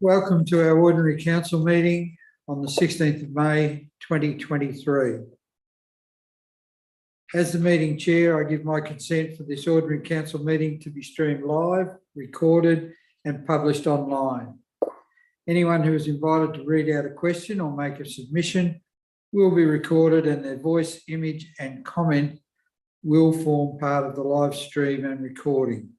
Welcome to our ordinary council meeting on the 16th of May 2023. As the meeting chair, I give my consent for this ordinary council meeting to be streamed live, recorded and published online. Anyone who is invited to read out a question or make a submission will be recorded, and their voice, image and comment will form part of the live stream and recording.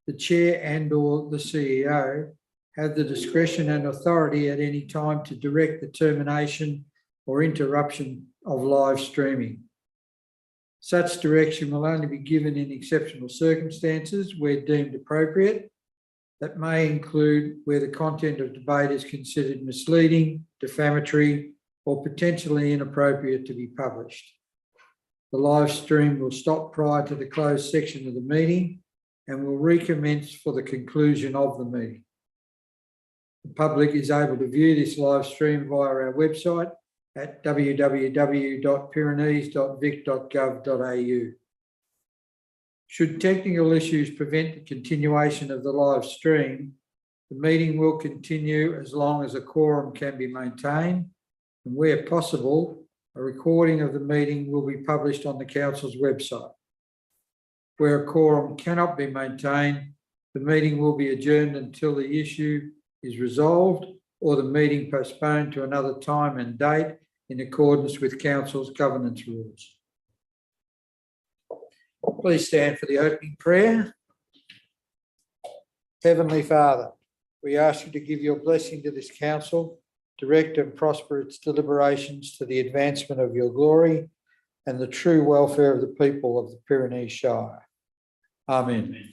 The chair and/or the CEO have the discretion and authority at any time to direct the termination or interruption of live streaming. Such direction will only be given in exceptional circumstances where deemed appropriate. That may include where the content of debate is considered misleading, defamatory, or potentially inappropriate to be published. The live stream will stop prior to the closed section of the meeting and will recommence for the conclusion of the meeting. The public is able to view this live stream via our website at www.pyrenees.vic.gov.au. Should technical issues prevent the continuation of the live stream, the meeting will continue as long as a quorum can be maintained, and where possible, a recording of the meeting will be published on the council's website. Where a quorum cannot be maintained, the meeting will be adjourned until the issue is resolved or the meeting postponed to another time and date in accordance with council's governance rules. Please stand for the opening prayer. Heavenly Father, we ask you to give your blessing to this council, direct and prosper its deliberations to the advancement of your glory and the true welfare of the people of the Pyrenees Shire. Amen.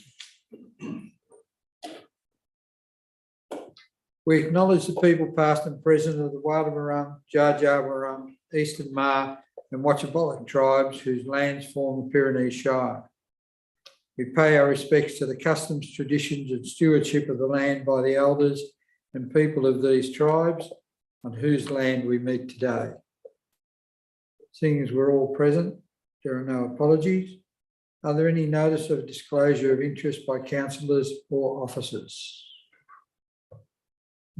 We acknowledge the people past and present of the Wadawurrung, Jar Jar Wurrung, Eastern Maar and Watchabollock tribes whose lands form the Pyrenees Shire. We pay our respects to the customs, traditions and stewardship of the land by the elders and people of these tribes on whose land we meet today. Seeing as we're all present, there are no apologies. Are there any notice of disclosure of interest by councillors or officers?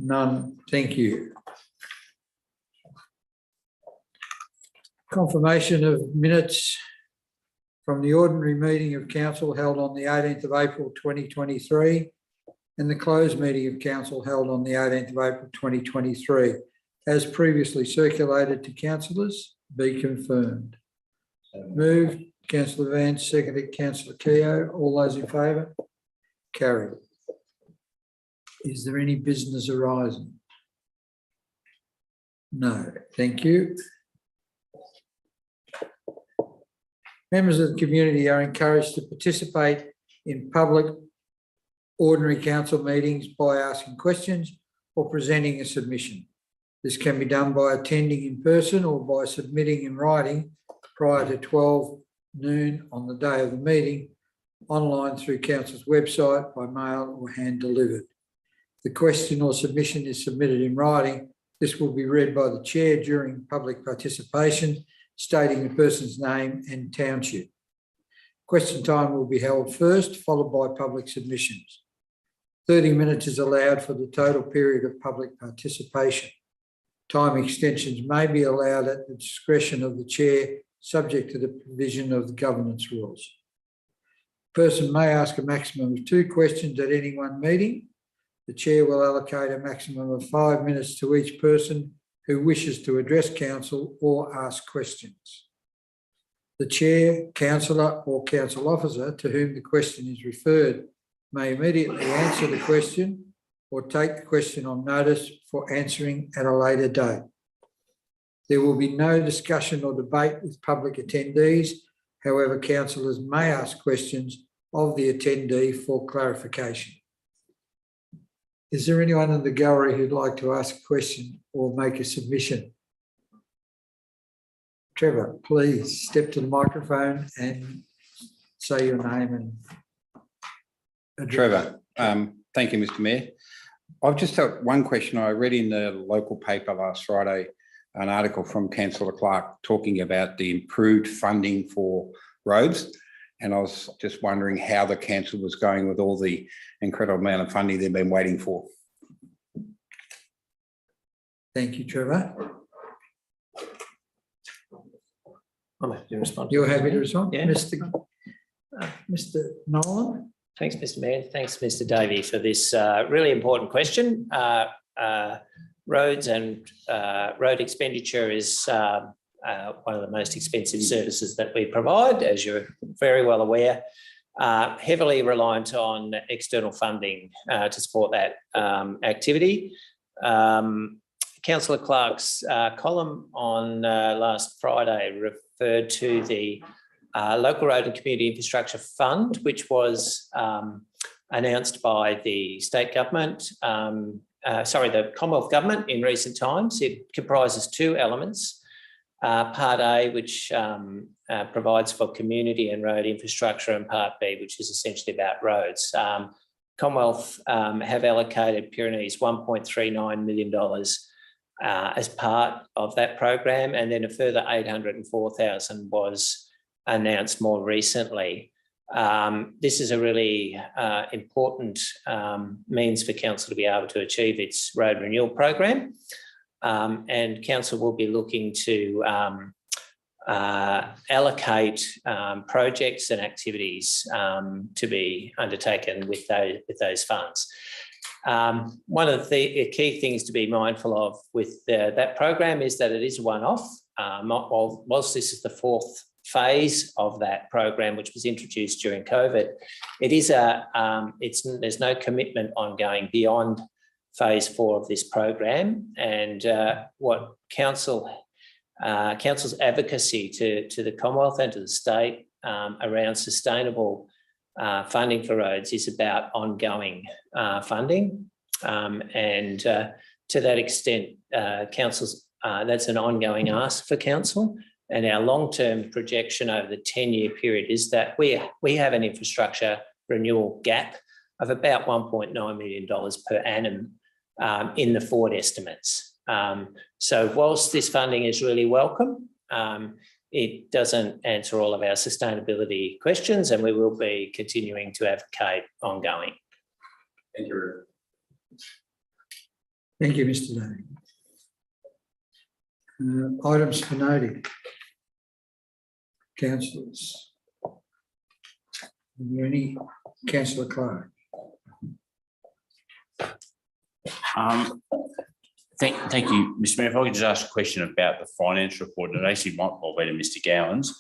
None, thank you. Confirmation of minutes from the ordinary meeting of council held on the 18th of April 2023 and the closed meeting of council held on the 18th of April 2023, as previously circulated to councillors, be confirmed. Moved, Councillor Vance, seconded Councillor Keogh. All those in favour? Carried. Is there any business arising? No, thank you. Members of the community are encouraged to participate in public ordinary council meetings by asking questions or presenting a submission. This can be done by attending in person or by submitting in writing prior to 12 noon on the day of the meeting, online through council's website, by mail or hand delivered. The question or submission is submitted in writing. This will be read by the chair during public participation, stating the person's name and township. Question time will be held first, followed by public submissions. 30 minutes is allowed for the total period of public participation. Time extensions may be allowed at the discretion of the chair, subject to the provision of the governance rules. A person may ask a maximum of 2 questions at any one meeting. The chair will allocate a maximum of 5 minutes to each person who wishes to address council or ask questions. The chair, councillor or council officer to whom the question is referred may immediately answer the question or take the question on notice for answering at a later date. There will be no discussion or debate with public attendees. However, councillors may ask questions of the attendee for clarification. Is there anyone in the gallery who'd like to ask a question or make a submission? Trevor, please step to the microphone and say your name and address. Trevor, thank you, Mr. Mayor. I've just got one question. I read in the local paper last Friday an article from Councillor Clark talking about the improved funding for roads. And I was just wondering how the council was going with all the incredible amount of funding they've been waiting for. Thank you, Trevor. I'm happy to respond. You're happy to respond? Yeah. Mr. Nolan? Thanks, Mr. Mayor. Thanks, Mr. Davey, for this really important question. Roads and road expenditure is one of the most expensive services that we provide, as you're very well aware. Heavily reliant on external funding to support that activity. Councillor Clark's column on last Friday referred to the Local Road and Community Infrastructure Fund, which was announced by the state government, the Commonwealth Government in recent times. It comprises two elements. Part A, which provides for community and road infrastructure, and Part B, which is essentially about roads. Commonwealth have allocated Pyrenees $1.39 million as part of that program, and then a further $804,000 was announced more recently. This is a really important means for council to be able to achieve its road renewal program, and council will be looking to allocate projects and activities to be undertaken with those funds. One of the key things to be mindful of with that program is that it is a one-off. Whilst this is the fourth phase of that program, which was introduced during COVID, it is there's no commitment on going beyond phase 4 of this program. And what council's advocacy to the Commonwealth and to the state around sustainable funding for roads is about ongoing funding, and to that extent, that's an ongoing ask for council. And our long-term projection over the 10-year period is that we have an infrastructure renewal gap of about $1.9 million per annum in the forward estimates. So whilst this funding is really welcome, it doesn't answer all of our sustainability questions, and we will be continuing to advocate ongoing. Thank you. Thank you, Mr. Day. Items for noting. Councillors. Are there any? Councillor Clark. Thank you, Mr. Mayor. If I could just ask a question about the finance report, and it actually might well be to Mr. Gowans.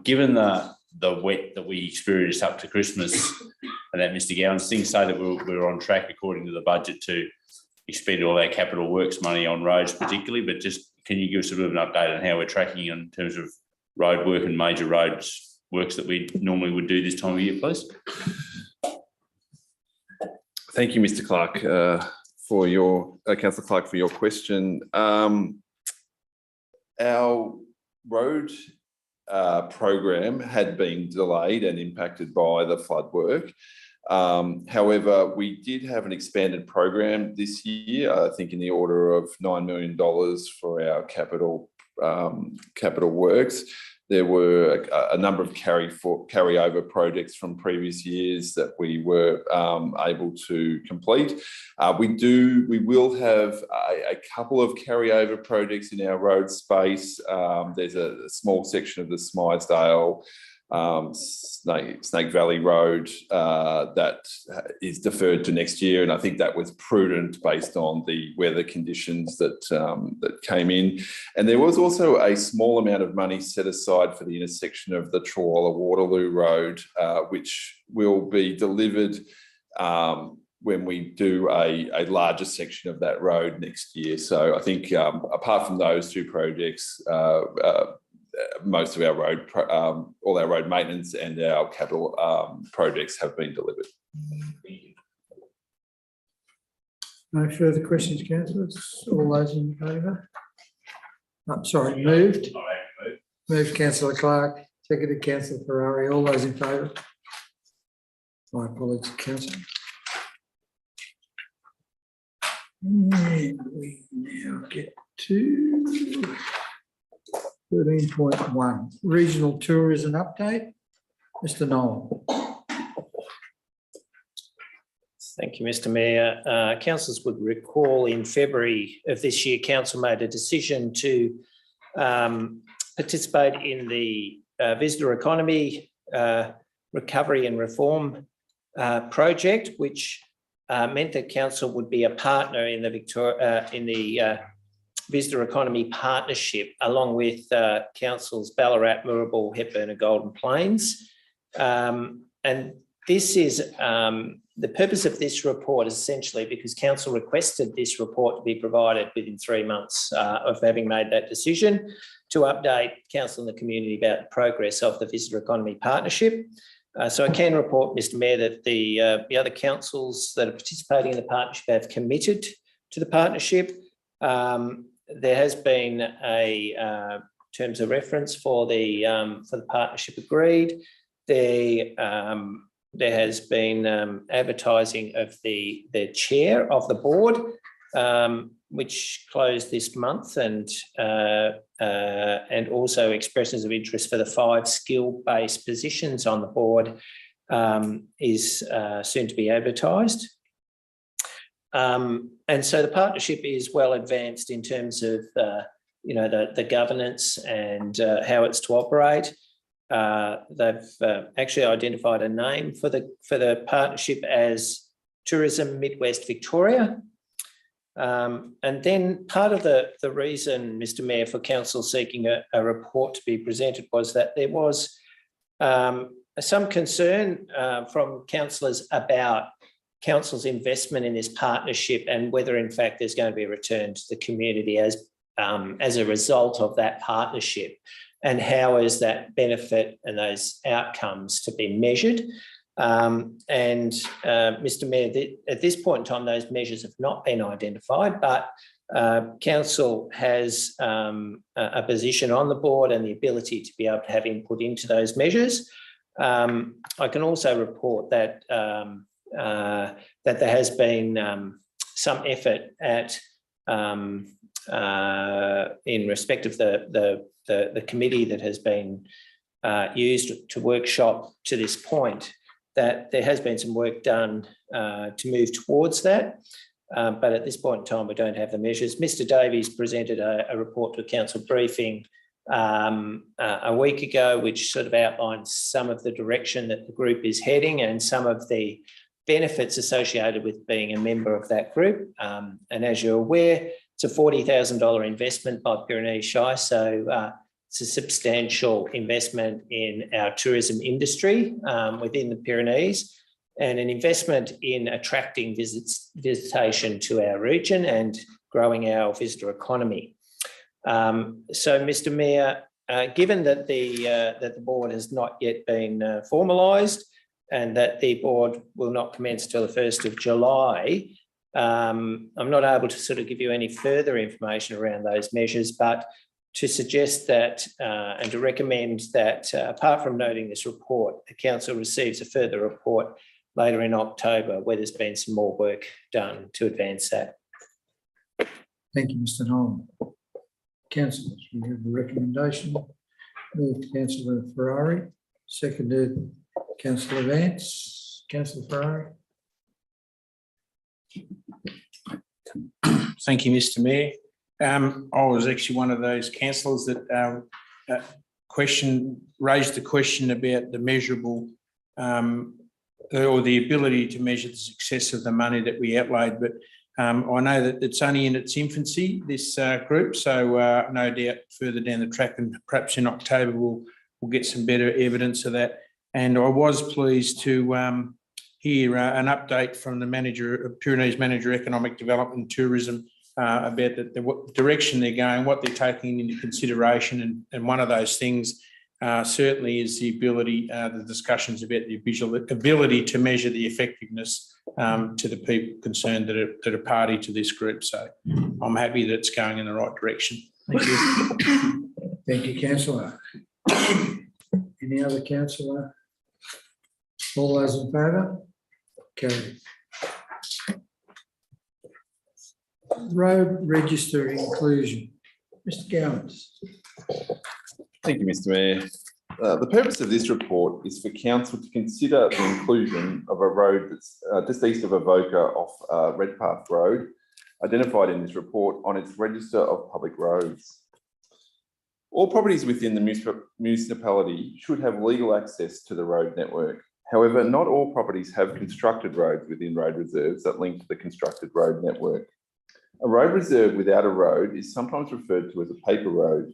Given the wet that we experienced up to Christmas, and that Mr. Gowans, things say that we're on track according to the budget to expend all our capital works money on roads particularly, but just can you give us a bit of an update on how we're tracking in terms of road work and major roads works that we normally would do this time of year, please? Thank you, Mr. Clark, for your Councillor Clark, for your question. Our road program had been delayed and impacted by the flood work. However, we did have an expanded program this year, I think in the order of $9 million for our capital works. There were a number of carryover projects from previous years that we were able to complete. We will have a couple of carryover projects in our road space. There's a small section of the Smythesdale Snake Valley Road that is deferred to next year, and I think that was prudent based on the weather conditions that came in. And there was also a small amount of money set aside for the intersection of the Trawalla Waterloo Road, which will be delivered when we do a larger section of that road next year. So I think apart from those two projects, most of our road, all our road maintenance and our capital projects have been delivered. No further questions, councillors? All those in favour? Sorry, moved. Moved, Councillor Clark. Seconded, Councillor Ferrari. All those in favour? My apologies, councillor. And we now get to 13.1, regional tourism update. Mr. Nolan. Thank you, Mr Mayor. Councillors would recall in February of this year, Council made a decision to participate in the visitor economy recovery and reform project, which meant that Council would be a partner in the visitor economy partnership, along with Council's Ballarat, Moorabool, Hepburn and Golden Plains. And this is the purpose of this report is essentially because Council requested this report to be provided within 3 months of having made that decision to update Council and the community about the progress of the visitor economy partnership. So I can report, Mr Mayor, that the other councils that are participating in the partnership have committed to the partnership. There has been a terms of reference for the partnership agreed. There has been advertising of the chair of the board, which closed this month, and also expressions of interest for the 5 skill-based positions on the board is soon to be advertised. And so the partnership is well advanced in terms of the governance and how it's to operate. They've actually identified a name for the partnership as Tourism Midwest Victoria. And then part of the reason, Mr Mayor, for Council seeking a report to be presented was that there was some concern from councillors about Council's investment in this partnership and whether in fact there's going to be a return to the community as a result of that partnership, and how is that benefit and those outcomes to be measured. Mr Mayor, at this point in time, those measures have not been identified, but Council has a position on the board and the ability to be able to have input into those measures. I can also report that that there has been some effort at in respect of the committee that has been used to workshop to this point, that there has been some work done to move towards that. But at this point in time, we don't have the measures. Mr Davies presented a report to a council briefing a week ago, which sort of outlines some of the direction that the group is heading and some of the benefits associated with being a member of that group. And as you're aware, it's a $40,000 investment by Pyrenees Shire. So it's a substantial investment in our tourism industry within the Pyrenees, and an investment in attracting visitation to our region and growing our visitor economy. So, Mr Mayor, given that the board has not yet been formalised and that the board will not commence till the 1st of July, I'm not able to sort of give you any further information around those measures, but to suggest that and to recommend that apart from noting this report, the council receives a further report later in October where there's been some more work done to advance that. Thank you, Mr Nolan. Councillors, we have a recommendation. Moved Councillor Ferrari, seconded Councillor Vance. Councillor Ferrari. Thank you, Mr Mayor. I was actually one of those councillors that raised the question about the measurable or the ability to measure the success of the money that we outlaid. But I know that it's only in its infancy, this group, so no doubt further down the track and perhaps in October we'll get some better evidence of that. And I was pleased to hear an update from the Pyrenees Manager Economic Development and Tourism about the direction they're going, what they're taking into consideration, and one of those things certainly is the ability, the discussions about the ability to measure the effectiveness to the people concerned that are party to this group. So I'm happy that it's going in the right direction. Thank you. Thank you, Councillor. Any other councillor? All those in favour? Carried. Road register inclusion. Mr Gowans. Thank you, Mr Mayor. The purpose of this report is for council to consider the inclusion of a road that's just east of Avoca off Redpath Road, identified in this report, on its register of public roads. All properties within the municipality should have legal access to the road network. However, not all properties have constructed roads within road reserves that link to the constructed road network. A road reserve without a road is sometimes referred to as a paper road.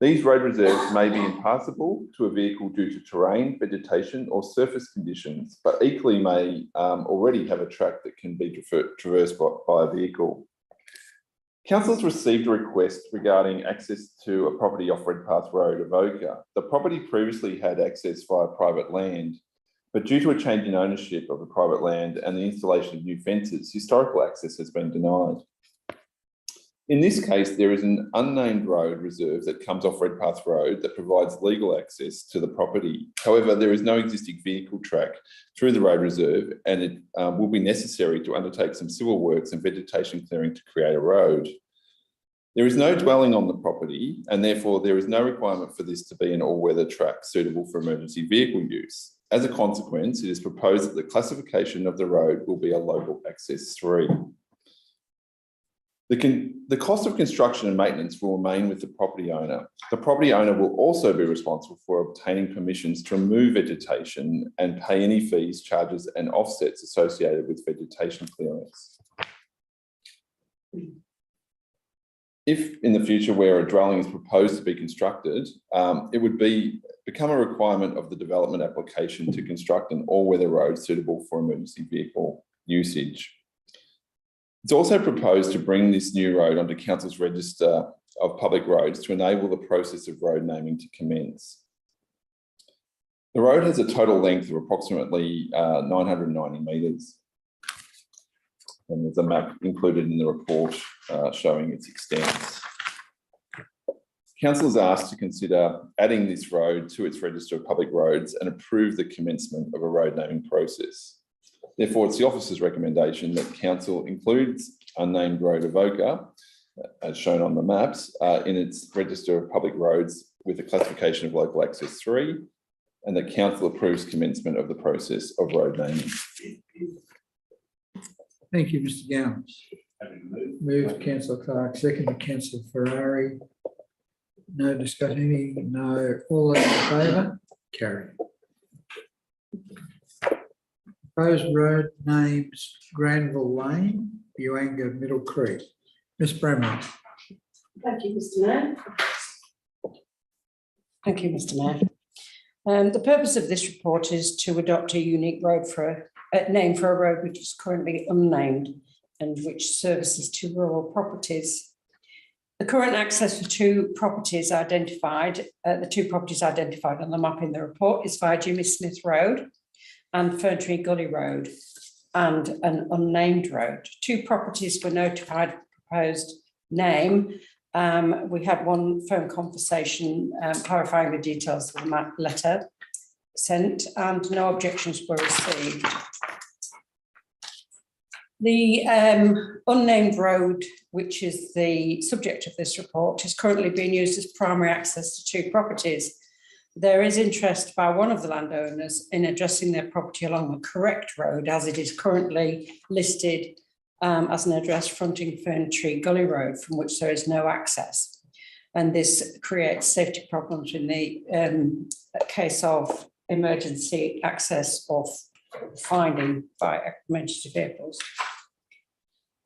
These road reserves may be impassable to a vehicle due to terrain, vegetation, or surface conditions, but equally may already have a track that can be traversed by a vehicle. Council's received a request regarding access to a property off Redpath Road, Avoca. The property previously had access via private land, but due to a change in ownership of the private land and the installation of new fences, historical access has been denied. In this case, there is an unnamed road reserve that comes off Redpath Road that provides legal access to the property. However, there is no existing vehicle track through the road reserve, and it will be necessary to undertake some civil works and vegetation clearing to create a road. There is no dwelling on the property, and therefore there is no requirement for this to be an all-weather track suitable for emergency vehicle use. As a consequence, it is proposed that the classification of the road will be a local access 3. The cost of construction and maintenance will remain with the property owner. The property owner will also be responsible for obtaining permissions to remove vegetation and pay any fees, charges, and offsets associated with vegetation clearance. If in the future where a dwelling is proposed to be constructed, it would become a requirement of the development application to construct an all-weather road suitable for emergency vehicle usage. It's also proposed to bring this new road onto Council's register of public roads to enable the process of road naming to commence. The road has a total length of approximately 990 metres. And there's a map included in the report showing its extent. Council is asked to consider adding this road to its register of public roads and approve the commencement of a road naming process. Therefore, it's the officer's recommendation that Council includes unnamed road Avoca, as shown on the maps, in its register of public roads with a classification of local access 3, and that Council approves commencement of the process of road naming. Thank you, Mr. Gowans. Moved Councillor Clark, seconded Councillor Ferrari. No discussion, no. All those in favour? Carried. Proposed road names Granville Lane, Buanga Middle Creek. Ms. Bramwell. Thank you, Mr. Mayor. Thank you, Mr. Mayor. The purpose of this report is to adopt a unique road name for a road which is currently unnamed and which services two rural properties. The current access for two properties identified, on the map in the report is via Jimmy Smith Road and Ferntree Gully Road and an unnamed road. Two properties were notified of proposed name. We had one phone conversation clarifying the details of the map letter sent, and no objections were received. The unnamed road, which is the subject of this report, is currently being used as primary access to two properties. There is interest by one of the landowners in addressing their property along the correct road, as it is currently listed as an address fronting Ferntree Gully Road, from which there is no access. And this creates safety problems in the case of emergency access or finding by emergency vehicles.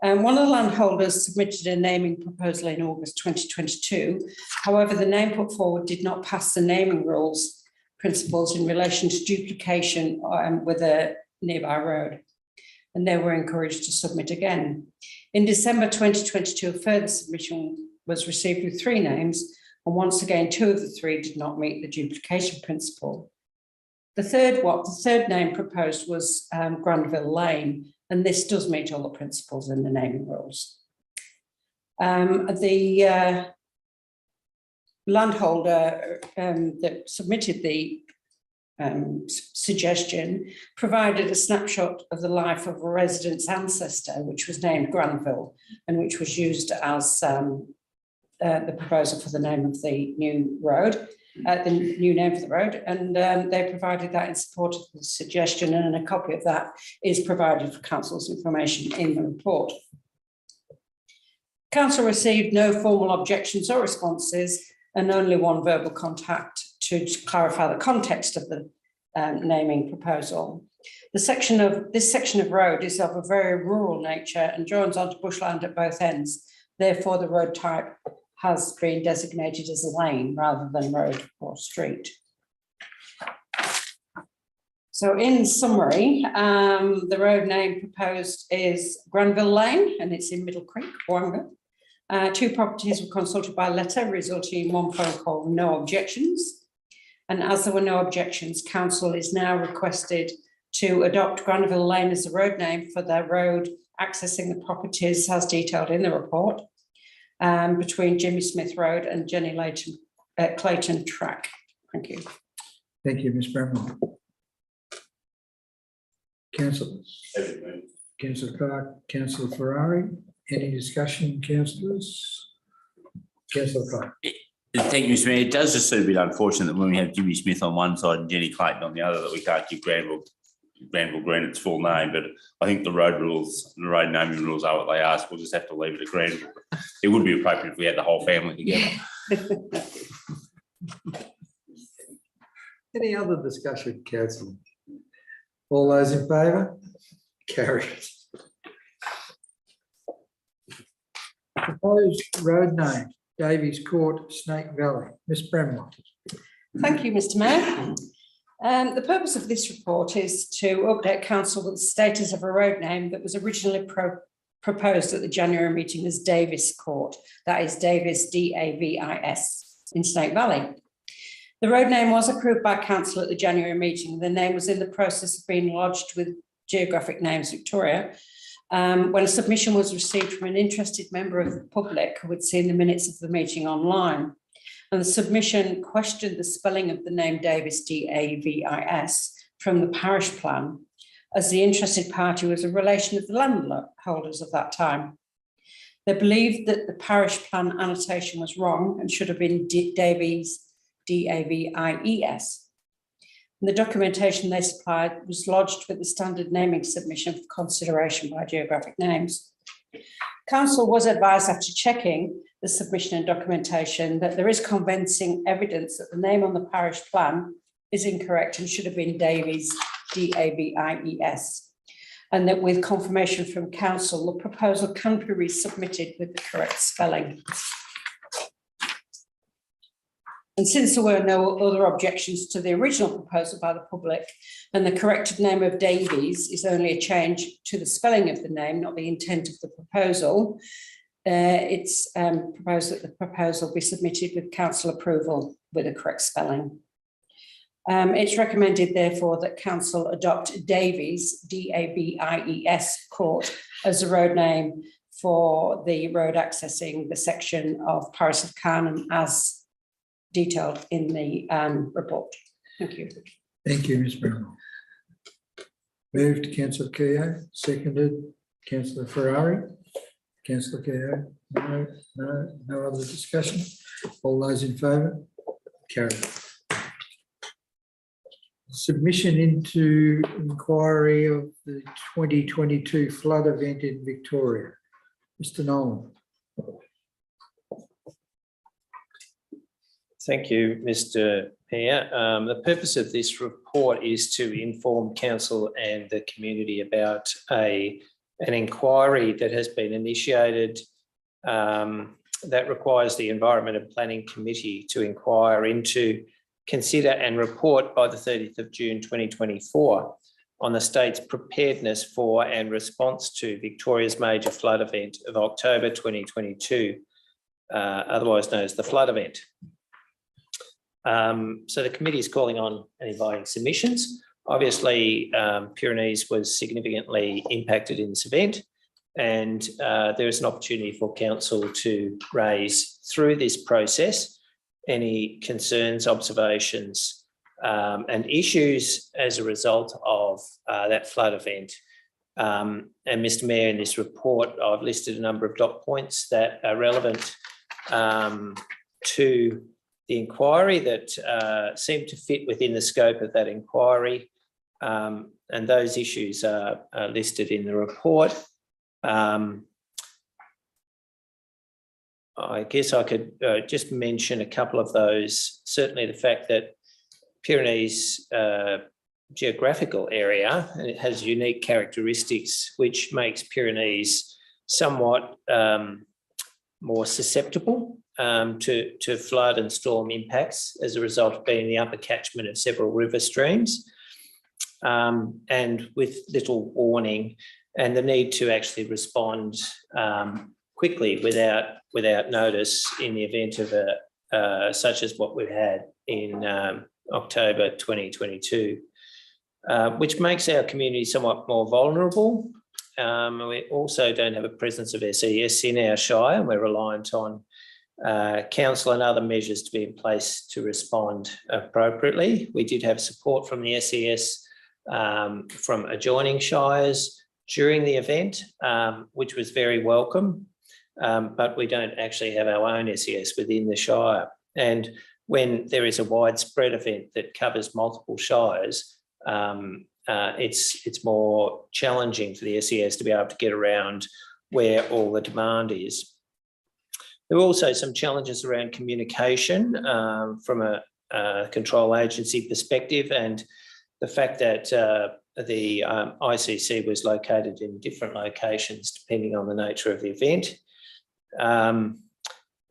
One of the landholders submitted a naming proposal in August 2022. However, the name put forward did not pass the naming rules principles in relation to duplication with a nearby road, and they were encouraged to submit again. In December 2022, a further submission was received with 3 names, and once again, 2 of the 3 did not meet the duplication principle. The third name proposed was Granville Lane, and this does meet all the principles in the naming rules. The landholder that submitted the suggestion provided a snapshot of the life of a resident's ancestor, which was named Granville, and which was used as the proposal for the name of the new road. the new name for the road, and they provided that in support of the suggestion, and a copy of that is provided for council's information in the report. Council received no formal objections or responses, and only one verbal contact to clarify the context of the naming proposal. This section of road is of a very rural nature and joins onto bushland at both ends. Therefore, the road type has been designated as a lane rather than road or street. So in summary, the road name proposed is Granville Lane, and it's in Middle Creek, Wanga. 2 properties were consulted by letter, resulting in 1 phone call, no objections. And as there were no objections, council is now requested to adopt Granville Lane as the road name for their road accessing the properties as detailed in the report, between Jimmy Smith Road and Jenny Clayton Track. Thank you. Thank you, Ms Bramwell. Councillors. Councillor Clark, Councillor Ferrari. Any discussion, councillors? Councillor Clark. Thank you, Mr Mayor. It does just seem a bit unfortunate that when we have Jimmy Smith on one side and Jenny Clayton on the other, that we can't give Granville Green its full name. But I think the road naming rules are what they ask. We'll just have to leave it at Granville. It would be appropriate if we had the whole family together. Any other discussion, councillor? All those in favour? Carried. Proposed road name, Davies Court, Snake Valley. Ms Bramwell. Thank you, Mr Mayor. The purpose of this report is to update council with the status of a road name that was originally proposed at the January meeting as Davies Court. That is Davies, D-A-V-I-S, in Snake Valley. The road name was approved by council at the January meeting. The name was in the process of being lodged with Geographic Names Victoria when a submission was received from an interested member of the public who had seen the minutes of the meeting online. And the submission questioned the spelling of the name Davies, D-A-V-I-S, from the parish plan, as the interested party was a relation of the landholders of that time. They believed that the parish plan annotation was wrong and should have been Davies, D-A-V-I-E-S. And the documentation they supplied was lodged with the standard naming submission for consideration by Geographic Names. Council was advised after checking the submission and documentation that there is convincing evidence that the name on the parish plan is incorrect and should have been Davies, D-A-V-I-E-S. And that with confirmation from council, the proposal can be resubmitted with the correct spelling. And since there were no other objections to the original proposal by the public, and the corrected name of Davies is only a change to the spelling of the name, not the intent of the proposal, it's proposed that the proposal be submitted with council approval with the correct spelling. It's recommended, therefore, that council adopt Davies, D-A-V-I-E-S Court, as the road name for the road accessing the section of Paris of Carnham as detailed in the report. Thank you. Thank you, Ms Bramwell. Moved, Councillor Keogh, seconded, Councillor Ferrari. Councillor Keogh, no other discussion. All those in favour? Carried. Submission into inquiry of the 2022 flood event in Victoria. Mr Nolan. Thank you, Mr Mayor. The purpose of this report is to inform council and the community about an inquiry that has been initiated that requires the Environment and Planning Committee to inquire into, consider and report by the 30th of June 2024 on the state's preparedness for and response to Victoria's major flood event of October 2022, otherwise known as the flood event. So the committee is calling on and inviting submissions. Obviously, Pyrenees was significantly impacted in this event, and there is an opportunity for council to raise through this process any concerns, observations, and issues as a result of that flood event. And Mr Mayor, in this report, I've listed a number of dot points that are relevant to inquiry that seem to fit within the scope of that inquiry. And those issues are listed in the report. I guess I could just mention a couple of those. Certainly the fact that Pyrenees geographical area, and it has unique characteristics which makes Pyrenees somewhat more susceptible to flood and storm impacts as a result of being the upper catchment of several river streams, and with little warning, and the need to actually respond quickly without notice in the event of such as what we had in October 2022, which makes our community somewhat more vulnerable. We also don't have a presence of SES in our shire. We're reliant on council and other measures to be in place to respond appropriately. We did have support from the SES from adjoining shires during the event, which was very welcome, but we don't actually have our own SES within the shire. And when there is a widespread event that covers multiple shires, it's more challenging for the SES to be able to get around where all the demand is. There were also some challenges around communication from a control agency perspective, and the fact that the ICC was located in different locations depending on the nature of the event.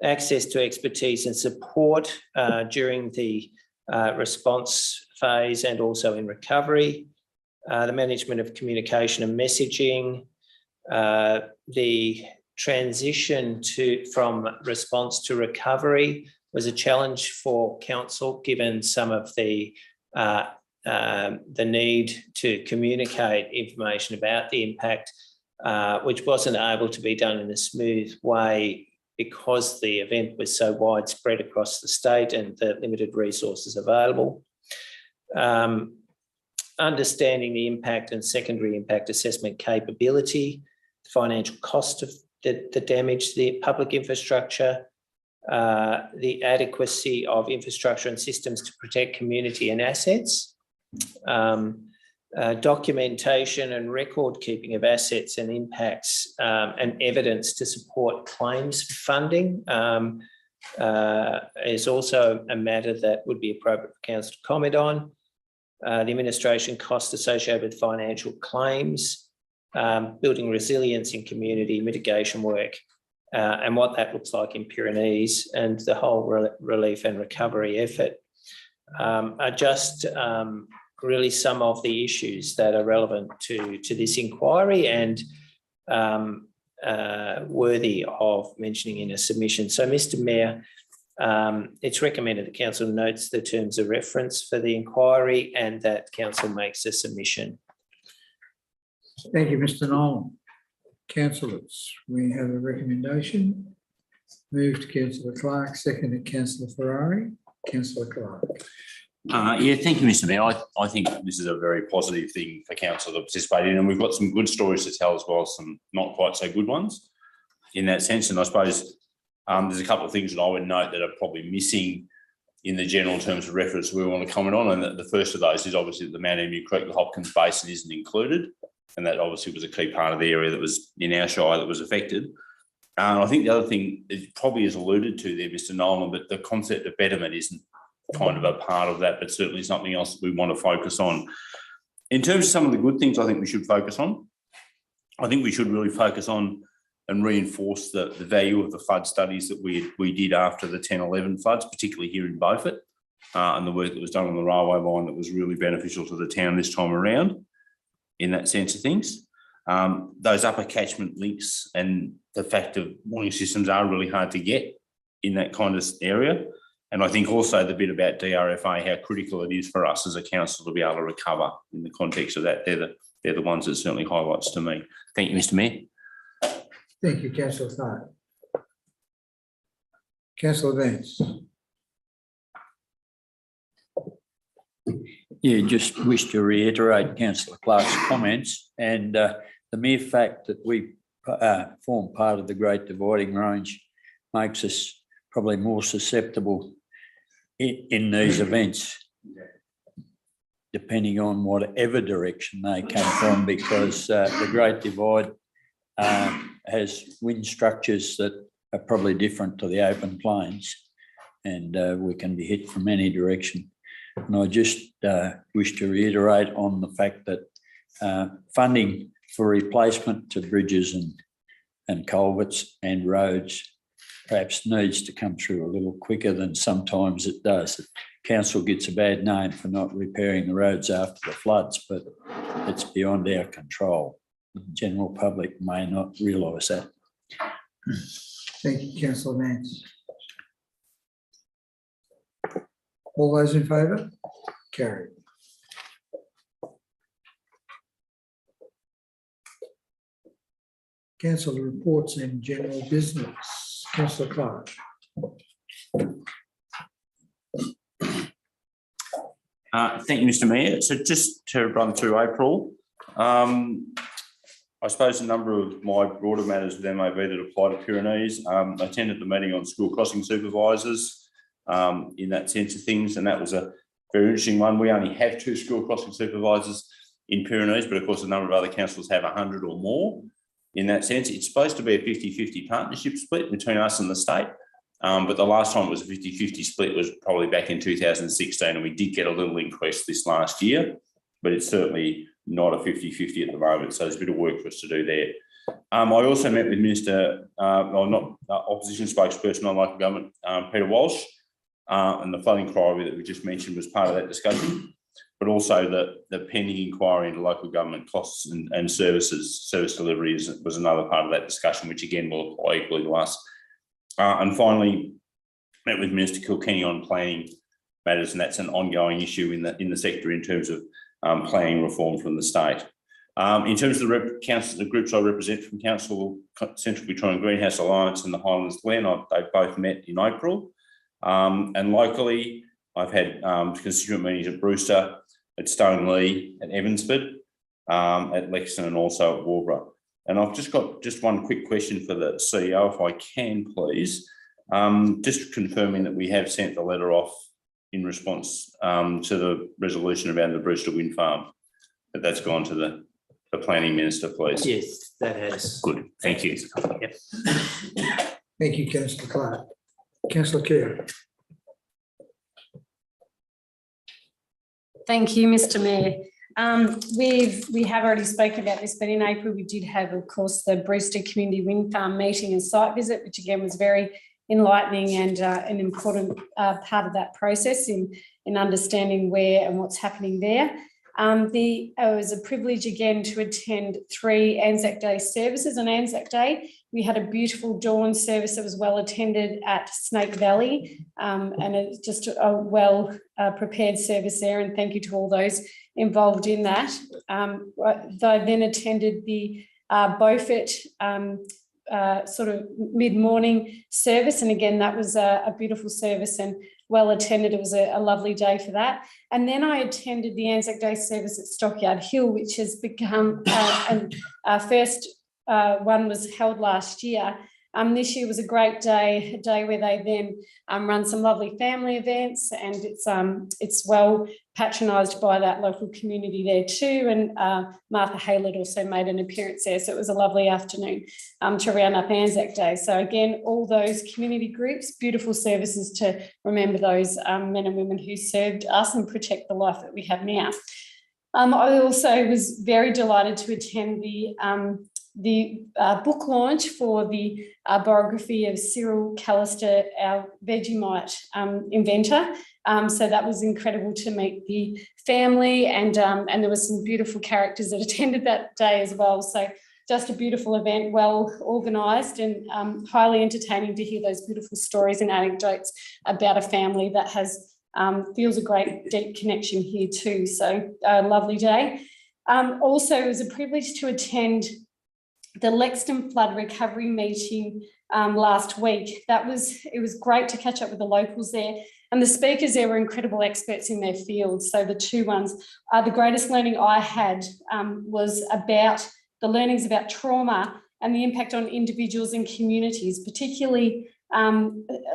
Access to expertise and support during the response phase and also in recovery, the management of communication and messaging, the transition from response to recovery was a challenge for council, given some of the need to communicate information about the impact, which wasn't able to be done in a smooth way because the event was so widespread across the state and the limited resources available. Understanding the impact and secondary impact assessment capability, the financial cost of the damage to the public infrastructure, the adequacy of infrastructure and systems to protect community and assets, documentation and record keeping of assets and impacts and evidence to support claims funding is also a matter that would be appropriate for council to comment on. The administration costs associated with financial claims, building resilience in community mitigation work, and what that looks like in Pyrenees, and the whole relief and recovery effort are just really some of the issues that are relevant to this inquiry and worthy of mentioning in a submission. So, Mr. Mayor, it's recommended that council notes the terms of reference for the inquiry and that council makes a submission. Thank you, Mr. Nolan. Councillors, we have a recommendation. Move to Councillor Clark, second to Councillor Ferrari. Councillor Clark. Yeah, thank you, Mr. Mayor. I think this is a very positive thing for council to participate in, and we've got some good stories to tell as well as some not quite so good ones in that sense. And I suppose there's a couple of things that I would note that are probably missing in the general terms of reference we want to comment on. And the first of those is obviously that the Mount Emu Creek, the Hopkins Basin isn't included. And that obviously was a key part of the area that was in our shire that was affected. I think the other thing is probably is alluded to there, Mr. Nolan, but the concept of betterment isn't kind of a part of that, but certainly something else that we want to focus on. In terms of some of the good things I think we should focus on, I think we should really focus on and reinforce the value of the flood studies that we did after the 10-11 floods, particularly here in Beaufort, and the work that was done on the railway line that was really beneficial to the town this time around in that sense of things. Those upper catchment links and the fact of warning systems are really hard to get in that kind of area. And I think also the bit about DRFA, how critical it is for us as a council to be able to recover in the context of that. They're the ones that certainly highlights to me. Thank you, Mr. Mayor. Thank you, Councillor Clark. Councillor Vance. Yeah, just wish to reiterate Councillor Clark's comments, and the mere fact that we form part of the Great Dividing Range makes us probably more susceptible in these events, depending on whatever direction they come from, because the Great Divide has wind structures that are probably different to the open plains, and we can be hit from any direction. And I just wish to reiterate on the fact that funding for replacement to bridges and culverts and roads perhaps needs to come through a little quicker than sometimes it does. The council gets a bad name for not repairing the roads after the floods, but it's beyond our control. The general public may not realise that. Thank you, councillor Nance. All those in favour? Carried. Council reports and general business. Councillor Clark. Thank you, Mr. Mayor. So just to run through April, I suppose a number of my broader matters with MAB that apply to Pyrenees. I attended the meeting on school crossing supervisors in that sense of things, and that was a very interesting one. We only have 2 school crossing supervisors in Pyrenees, but of course a number of other councils have 100 or more. In that sense, it's supposed to be a 50-50 partnership split between us and the state. But the last time it was a 50-50 split was probably back in 2016, and we did get a little increase this last year, but it's certainly not a 50-50 at the moment. So there's a bit of work for us to do there. I also met with Minister, Opposition spokesperson on local government, Peter Walsh, and the flooding inquiry that we just mentioned was part of that discussion, but also the pending inquiry into local government costs and service delivery was another part of that discussion, which again will apply equally to us. And finally, met with Minister Kilkenny on planning matters, and that's an ongoing issue in the sector in terms of planning reform from the state. In terms of the groups I represent from Council, Central Victorian Greenhouse Alliance and the Highlands Glen, they've both met in April. And locally, I've had constituent meetings at Brewster, at Stoneleigh, at Evansford, at Lexington, and also at Warburg. And I've just got one quick question for the CEO, if I can, please. Just confirming that we have sent the letter off in response to the resolution around the Brewster Wind Farm, that's gone to the planning minister, please. Yes, that has. Good, thank you. Yep. Thank you, councillor Clark. Councillor Kerr. Thank you, Mr. Mayor. We have already spoken about this, but in April we did have, of course, the Brewster Community Wind Farm meeting and site visit, which again was very enlightening and an important part of that process in understanding where and what's happening there. It was a privilege again to attend 3 Anzac Day services on Anzac Day. We had a beautiful dawn service that was well attended at Snake Valley, and it's just a well prepared service there, and thank you to all those involved in that. I then attended the Beaufort sort of mid-morning service, and again that was a beautiful service and well attended. It was a lovely day for that. And then I attended the Anzac Day service at Stockyard Hill, which has become our first one was held last year. This year was a great day, a day where they then run some lovely family events, and it's well patronised by that local community there too. And Martha Haylett also made an appearance there. So it was a lovely afternoon to round up Anzac Day. So again, all those community groups, beautiful services to remember those men and women who served us and protect the life that we have now. I also was very delighted to attend the book launch for the biography of Cyril Callister, our Vegemite inventor. So that was incredible to meet the family, and there were some beautiful characters that attended that day as well. So just a beautiful event, well organised, and highly entertaining to hear those beautiful stories and anecdotes about a family that has feels a great deep connection here too. So a lovely day. Also, it was a privilege to attend the Lexington Flood Recovery meeting last week. It was great to catch up with the locals there, and the speakers there were incredible experts in their field. So the 2 ones, the greatest learning I had was about the learnings about trauma and the impact on individuals and communities, particularly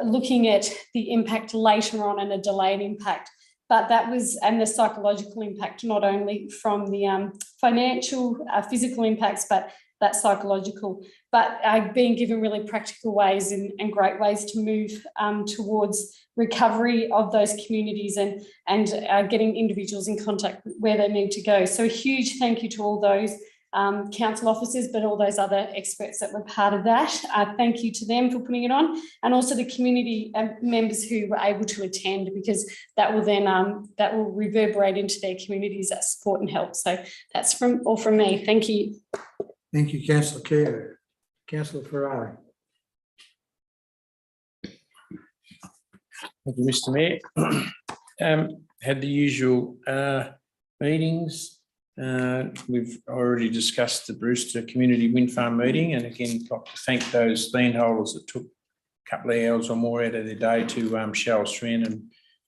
looking at the impact later on and a delayed impact. But that was, and the psychological impact, not only from the financial, physical impacts, but that psychological. But I've been given really practical ways and great ways to move towards recovery of those communities and getting individuals in contact where they need to go. So a huge thank you to all those council officers, but all those other experts that were part of that. Thank you to them for putting it on, and also the community members who were able to attend, because that will then that will reverberate into their communities, that support and help. So that's all from me. Thank you. Thank you, Councillor Kerr. Councillor Ferrari. Thank you, Mr. Mayor. Had the usual meetings. We've already discussed the Brewster Community Wind Farm meeting, and again, I'd like to thank those landholders that took a couple of hours or more out of their day to show us around and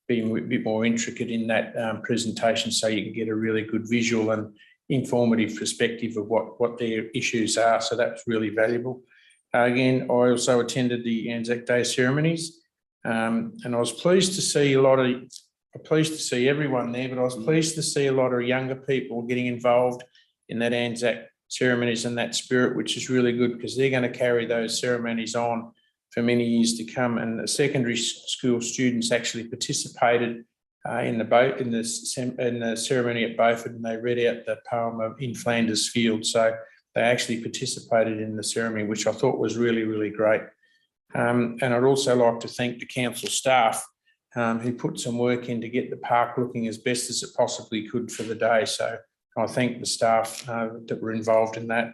be a bit more intricate in that presentation, so you can get a really good visual and informative perspective of what their issues are. So that's really valuable. Again, I also attended the Anzac Day ceremonies, and I was pleased to see pleased to see everyone there, but I was pleased to see a lot of younger people getting involved in that Anzac ceremonies and that spirit, which is really good, because they're going to carry those ceremonies on for many years to come. And the secondary school students actually participated in the ceremony at Beaufort, and they read out the poem of In Flanders Field. So they actually participated in the ceremony, which I thought was really, really great. And I'd also like to thank the council staff who put some work in to get the park looking as best as it possibly could for the day. So I thank the staff that were involved in that.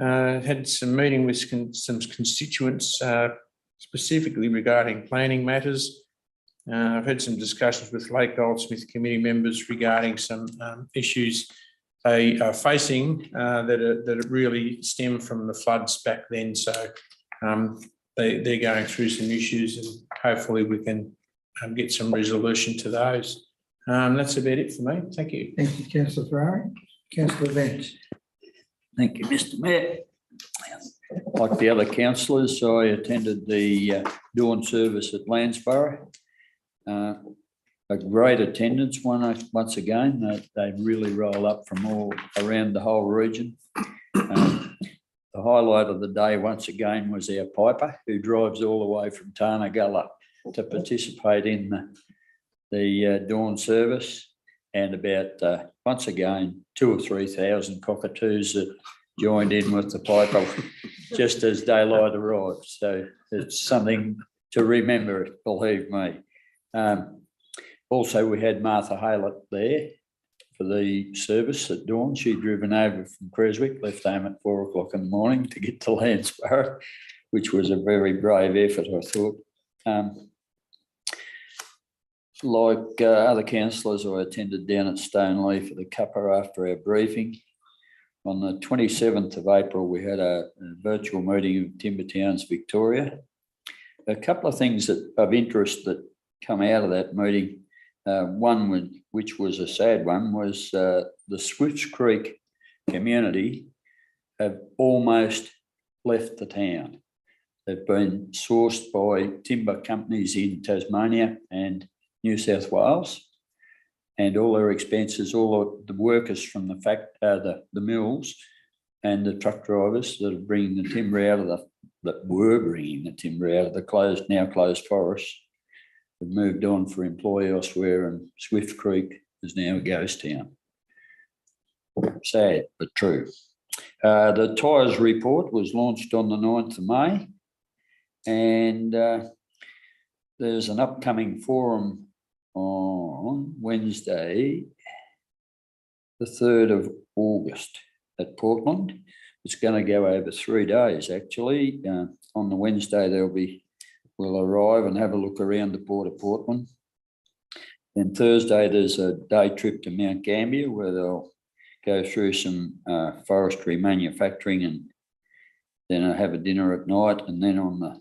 Had some meeting with some constituents specifically regarding planning matters. I've had some discussions with Lake Goldsmith committee members regarding some issues they are facing that really stem from the floods back then. So they're going through some issues, and hopefully we can get some resolution to those. That's about it for me. Thank you. Thank you, Councillor Ferrari. Councillor Vance. Thank you, Mr. Mayor. Like the other councillors, I attended the dawn service at Landsborough. A great attendance once again. They really roll up from all around the whole region. The highlight of the day once again was our piper, who drives all the way from Tarnagulla to participate in the dawn service, and about once again 2,000 or 3,000 cockatoos that joined in with the piper just as daylight arrived. So it's something to remember, believe me. Also, we had Martha Haylett there for the service at dawn. She'd driven over from Creswick, left home at 4 o'clock in the morning to get to Landsborough, which was a very brave effort, I thought. Like other councillors, I attended down at Stoneleigh for the cuppa after our briefing. On the 27th of April, we had a virtual meeting of Timber Towns Victoria. A couple of things of interest that come out of that meeting. One, which was a sad one, was the Swifts Creek community have almost left the town. They've been sourced by timber companies in Tasmania and New South Wales, and all their expenses, all of the workers from the mills and the truck drivers that are bringing the timber out of the now closed forests, have moved on for employ elsewhere, and Swift Creek is now a ghost town. Sad, but true. The tyres report was launched on the 9th of May, and there's an upcoming forum on Wednesday, the 3rd of August at Portland. It's going to go over 3 days, actually. On the Wednesday, we'll arrive and have a look around the Port of Portland. Then Thursday, there's a day trip to Mount Gambier, where they'll go through some forestry manufacturing, and then I'll have a dinner at night. And then on the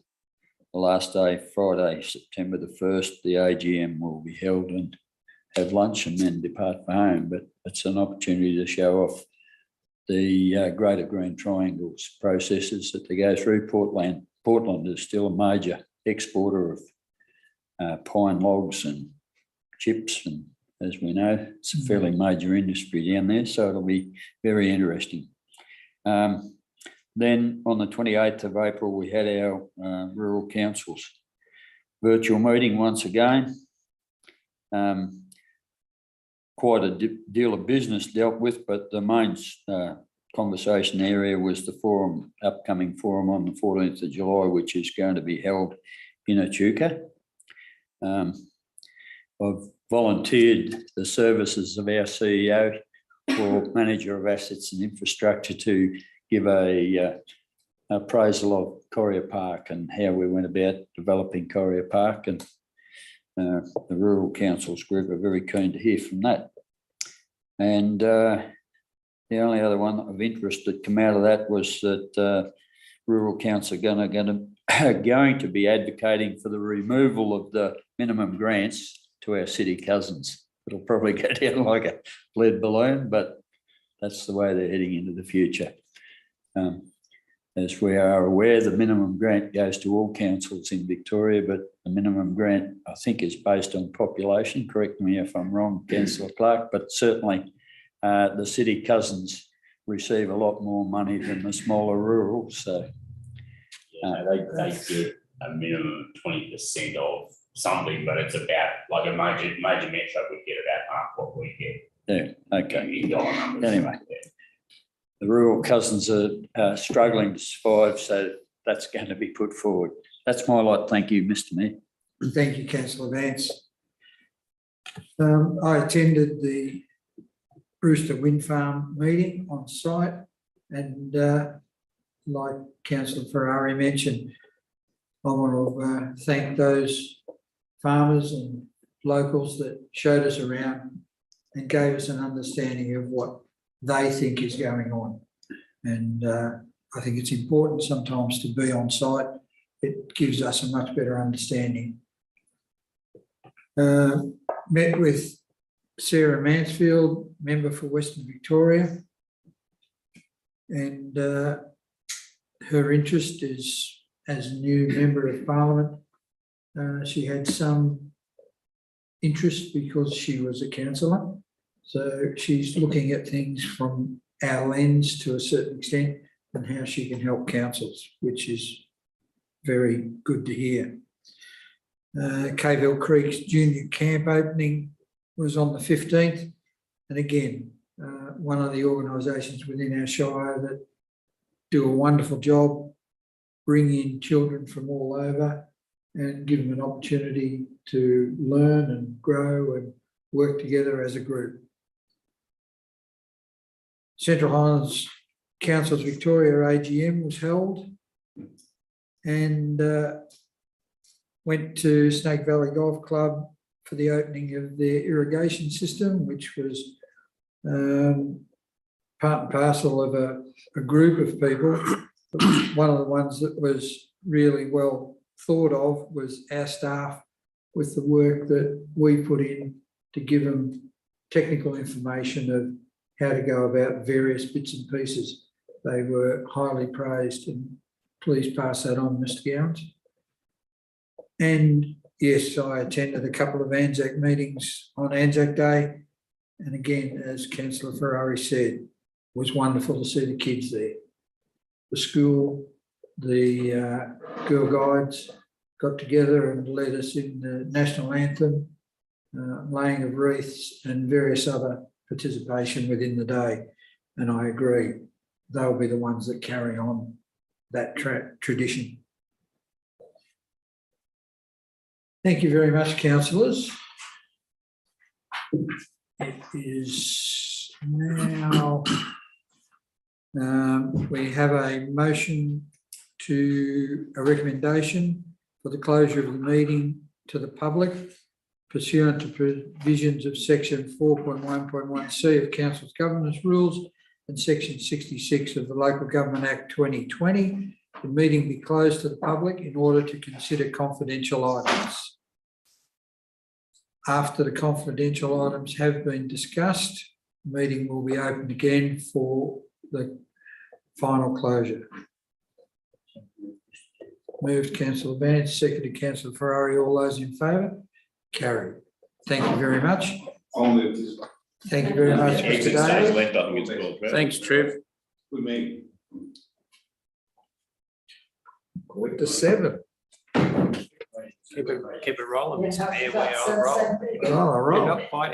last day, Friday, September the 1st, the AGM will be held and have lunch and then depart for home. But it's an opportunity to show off the Greater Green Triangle's processes that they go through. Portland is still a major exporter of pine logs and chips, and as we know, it's a fairly major industry down there, so it'll be very interesting. Then on the 28th of April, we had our rural councils virtual meeting once again. Quite a deal of business dealt with, but the main conversation area was the upcoming forum on the 14th of July, which is going to be held in Echuca. I've volunteered the services of our CEO or manager of assets and infrastructure to give a appraisal of Correa Park and how we went about developing Correa Park, and the Rural Councils group are very keen to hear from that. And the only other one of interest that came out of that was that Rural Council are going to be advocating for the removal of the minimum grants to our city cousins. It'll probably go down like a lead balloon, but that's the way they're heading into the future. As we are aware, the minimum grant goes to all councils in Victoria, but the minimum grant, I think, is based on population. Correct me if I'm wrong, Councillor Clark, but certainly the city cousins receive a lot more money than the smaller rural. So they get a minimum of 20% of something, but it's about like a major metro would get about half what we get. Yeah, okay. In dollar numbers. Anyway. The rural cousins are struggling to survive, so that's going to be put forward. That's my lot. Thank you, Mr. Mayor. Thank you, Councillor Vance. I attended the Brewster Wind Farm meeting on site, and like Councillor Ferrari mentioned, I want to thank those farmers and locals that showed us around and gave us an understanding of what they think is going on. And I think it's important sometimes to be on site. It gives us a much better understanding. Met with Sarah Mansfield, member for Western Victoria, and her interest is as a new member of Parliament. She had some interest because she was a councillor. So she's looking at things from our lens to a certain extent and how she can help councils, which is very good to hear. Cavell Creek's junior camp opening was on the 15th. And again, one of the organisations within our Shire that do a wonderful job, bring in children from all over and give them an opportunity to learn and grow and work together as a group. Central Highlands Councils Victoria AGM was held, and went to Snake Valley Golf Club for the opening of their irrigation system, which was part and parcel of a group of people. One of the ones that was really well thought of was our staff, with the work that we put in to give them technical information of how to go about various bits and pieces. They were highly praised, and please pass that on, Mr. Gowans. And yes, I attended a couple of Anzac meetings on Anzac Day. And again, as Councillor Ferrari said, it was wonderful to see the kids there. The school, the Girl Guides got together and led us in the national anthem, laying of wreaths and various other participation within the day. And I agree, they'll be the ones that carry on that tradition. Thank you very much, councillors. It is now, we have a motion to a recommendation for the closure of the meeting to the public pursuant to provisions of section 4.1.1C of Council's Governance Rules and section 66 of the Local Government Act 2020. The meeting be closed to the public in order to consider confidential items. After the confidential items have been discussed, the meeting will be opened again for the final closure. Moved councillor Bennett, seconded councillor Ferrari. All those in favour? Carried. Thank you very much. I'll move this. Thank you very much, Exit Mr. stage Davis. left, I think it's called. Trev. Thanks, Trev. With me. Quarter to 7. Keep it rolling. Mr. Mayor, we are rolling. Oh, all right. We're not quite